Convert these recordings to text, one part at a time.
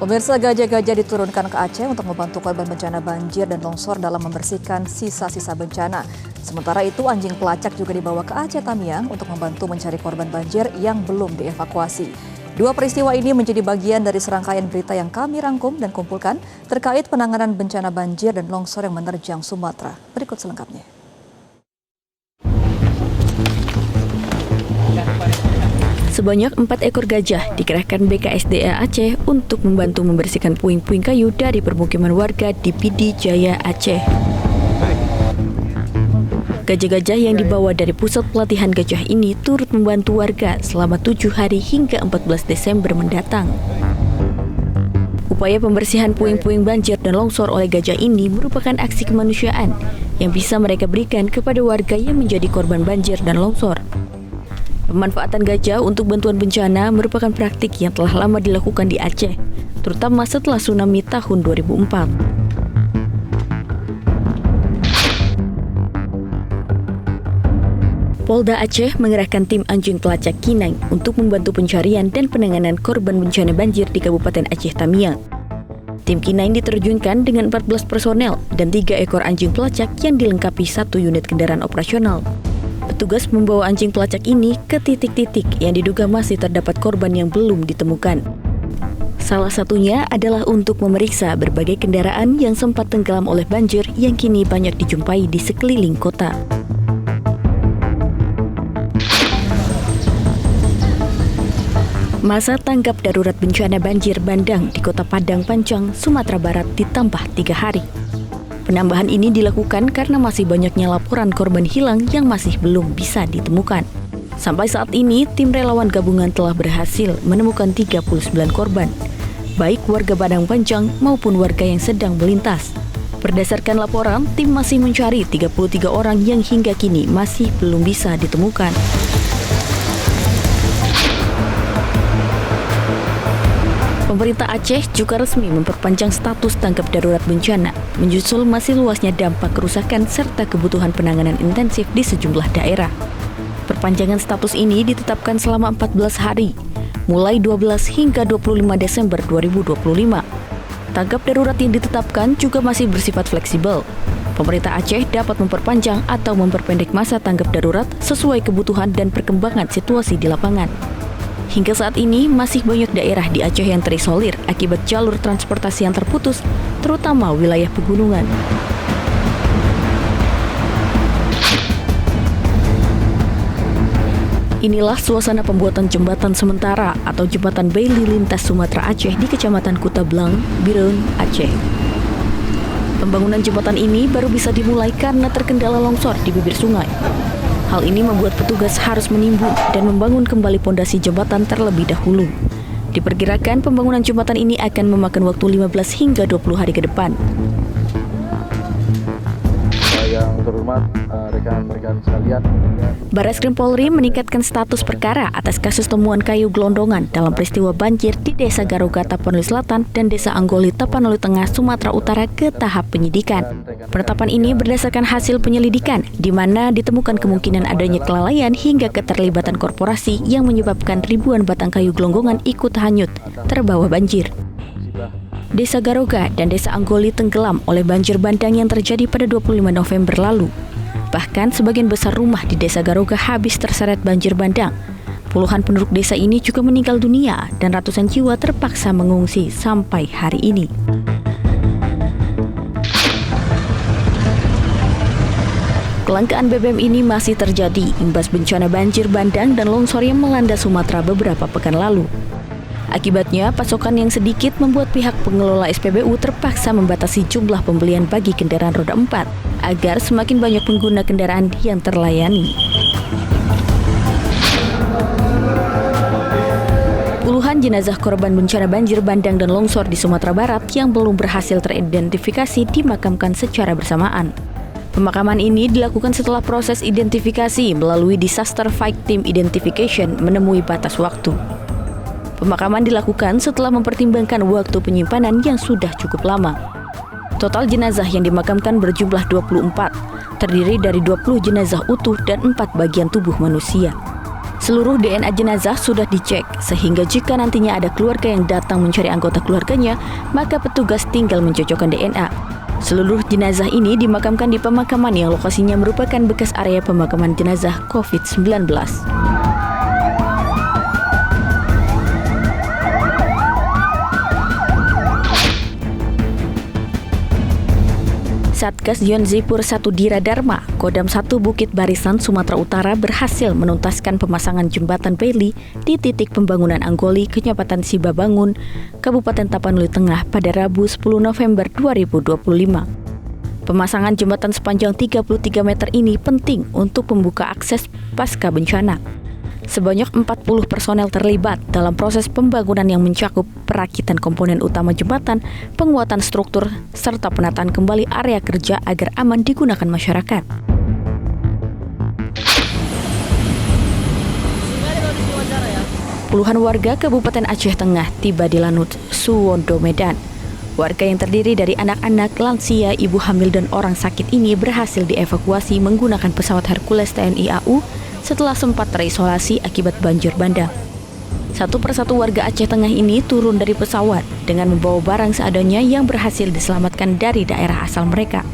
Pemirsa, gajah-gajah diturunkan ke Aceh untuk membantu korban bencana banjir dan longsor dalam membersihkan sisa-sisa bencana. Sementara itu, anjing pelacak juga dibawa ke Aceh Tamiang untuk membantu mencari korban banjir yang belum dievakuasi. Dua peristiwa ini menjadi bagian dari serangkaian berita yang kami rangkum dan kumpulkan terkait penanganan bencana banjir dan longsor yang menerjang Sumatera. Berikut selengkapnya. Sebanyak 4 ekor gajah dikerahkan BKSDA Aceh untuk membantu membersihkan puing-puing kayu dari permukiman warga di Pidi Jaya, Aceh. Gajah-gajah yang dibawa dari pusat pelatihan gajah ini turut membantu warga selama 7 hari hingga 14 Desember mendatang. Upaya pembersihan puing-puing banjir dan longsor oleh gajah ini merupakan aksi kemanusiaan yang bisa mereka berikan kepada warga yang menjadi korban banjir dan longsor. Pemanfaatan gajah untuk bantuan bencana merupakan praktik yang telah lama dilakukan di Aceh, terutama setelah tsunami tahun 2004. Polda Aceh mengerahkan tim anjing pelacak K9 untuk membantu pencarian dan penanganan korban bencana banjir di Kabupaten Aceh Tamiang. Tim K9 diterjunkan dengan 14 personel dan 3 ekor anjing pelacak yang dilengkapi 1 unit kendaraan operasional. Petugas membawa anjing pelacak ini ke titik-titik yang diduga masih terdapat korban yang belum ditemukan. Salah satunya adalah untuk memeriksa berbagai kendaraan yang sempat tenggelam oleh banjir yang kini banyak dijumpai di sekeliling kota. Masa tanggap darurat bencana banjir bandang di Kota Padang Panjang, Sumatera Barat ditambah 3 hari. Penambahan ini dilakukan karena masih banyaknya laporan korban hilang yang masih belum bisa ditemukan. Sampai saat ini, tim relawan gabungan telah berhasil menemukan 39 korban, baik warga Padang Panjang maupun warga yang sedang melintas. Berdasarkan laporan, tim masih mencari 33 orang yang hingga kini masih belum bisa ditemukan. Pemerintah Aceh juga resmi memperpanjang status tanggap darurat bencana, menyusul masih luasnya dampak kerusakan serta kebutuhan penanganan intensif di sejumlah daerah. Perpanjangan status ini ditetapkan selama 14 hari, mulai 12 hingga 25 Desember 2025. Tanggap darurat yang ditetapkan juga masih bersifat fleksibel. Pemerintah Aceh dapat memperpanjang atau memperpendek masa tanggap darurat sesuai kebutuhan dan perkembangan situasi di lapangan. Hingga saat ini, masih banyak daerah di Aceh yang terisolir akibat jalur transportasi yang terputus, terutama wilayah pegunungan. Inilah suasana pembuatan jembatan sementara atau jembatan Bailey lintas Sumatera Aceh di Kecamatan Kuta Blang, Bireun, Aceh. Pembangunan jembatan ini baru bisa dimulai karena terkendala longsor di bibir sungai. Hal ini membuat petugas harus menimbun dan membangun kembali pondasi jembatan terlebih dahulu. Diperkirakan pembangunan jembatan ini akan memakan waktu 15 hingga 20 hari ke depan. Yang terhormat rekan-rekan sekalian. Barreskrim Polri meningkatkan status perkara atas kasus temuan kayu gelondongan dalam peristiwa banjir di Desa Garoga, Tapanuli Selatan dan Desa Anggoli, Tapanuli Tengah, Sumatera Utara ke tahap penyidikan. Penetapan ini berdasarkan hasil penyelidikan, di mana ditemukan kemungkinan adanya kelalaian hingga keterlibatan korporasi yang menyebabkan ribuan batang kayu gelondongan ikut hanyut, terbawa banjir. Desa Garoga dan Desa Anggoli tenggelam oleh banjir bandang yang terjadi pada 25 November lalu. Bahkan sebagian besar rumah di Desa Garoga habis terseret banjir bandang. Puluhan penduduk desa ini juga meninggal dunia dan ratusan jiwa terpaksa mengungsi sampai hari ini. Kelangkaan BBM ini masih terjadi imbas bencana banjir bandang dan longsor yang melanda Sumatera beberapa pekan lalu. Akibatnya, pasokan yang sedikit membuat pihak pengelola SPBU terpaksa membatasi jumlah pembelian bagi kendaraan roda 4 agar semakin banyak pengguna kendaraan yang terlayani. Puluhan jenazah korban bencana banjir bandang dan longsor di Sumatera Barat yang belum berhasil teridentifikasi dimakamkan secara bersamaan. Pemakaman ini dilakukan setelah proses identifikasi melalui Disaster Fight Team Identification menemui batas waktu. Pemakaman dilakukan setelah mempertimbangkan waktu penyimpanan yang sudah cukup lama. Total jenazah yang dimakamkan berjumlah 24, terdiri dari 20 jenazah utuh dan 4 bagian tubuh manusia. Seluruh DNA jenazah sudah dicek, sehingga jika nantinya ada keluarga yang datang mencari anggota keluarganya, maka petugas tinggal mencocokkan DNA. Seluruh jenazah ini dimakamkan di pemakaman yang lokasinya merupakan bekas area pemakaman jenazah COVID-19. Satgas Yonzipur 1 Dira Dharma, Kodam 1 Bukit Barisan, Sumatera Utara berhasil menuntaskan pemasangan jembatan Bailey di titik pembangunan Anggoli, Kecamatan Sibabangun, Kabupaten Tapanuli Tengah pada Rabu 10 November 2025. Pemasangan jembatan sepanjang 33 meter ini penting untuk membuka akses pasca bencana. Sebanyak 40 personel terlibat dalam proses pembangunan yang mencakup perakitan komponen utama jembatan, penguatan struktur, serta penataan kembali area kerja agar aman digunakan masyarakat. Puluhan warga Kabupaten Aceh Tengah tiba di Lanut, Suwondo, Medan. Warga yang terdiri dari anak-anak, lansia, ibu hamil, dan orang sakit ini berhasil dievakuasi menggunakan pesawat Hercules TNI AU setelah sempat terisolasi akibat banjir bandang. Satu persatu warga Aceh Tengah ini turun dari pesawat dengan membawa barang seadanya yang berhasil diselamatkan dari daerah asal mereka.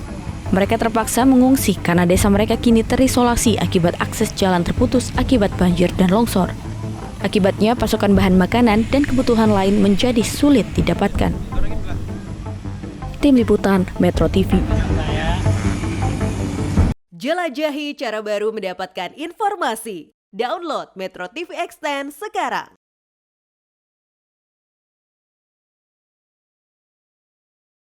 Mereka terpaksa mengungsi karena desa mereka kini terisolasi akibat akses jalan terputus akibat banjir dan longsor. Akibatnya pasokan bahan makanan dan kebutuhan lain menjadi sulit didapatkan. Tim Liputan Metro TV. Jelajahi cara baru mendapatkan informasi. Download Metro TV Extend sekarang.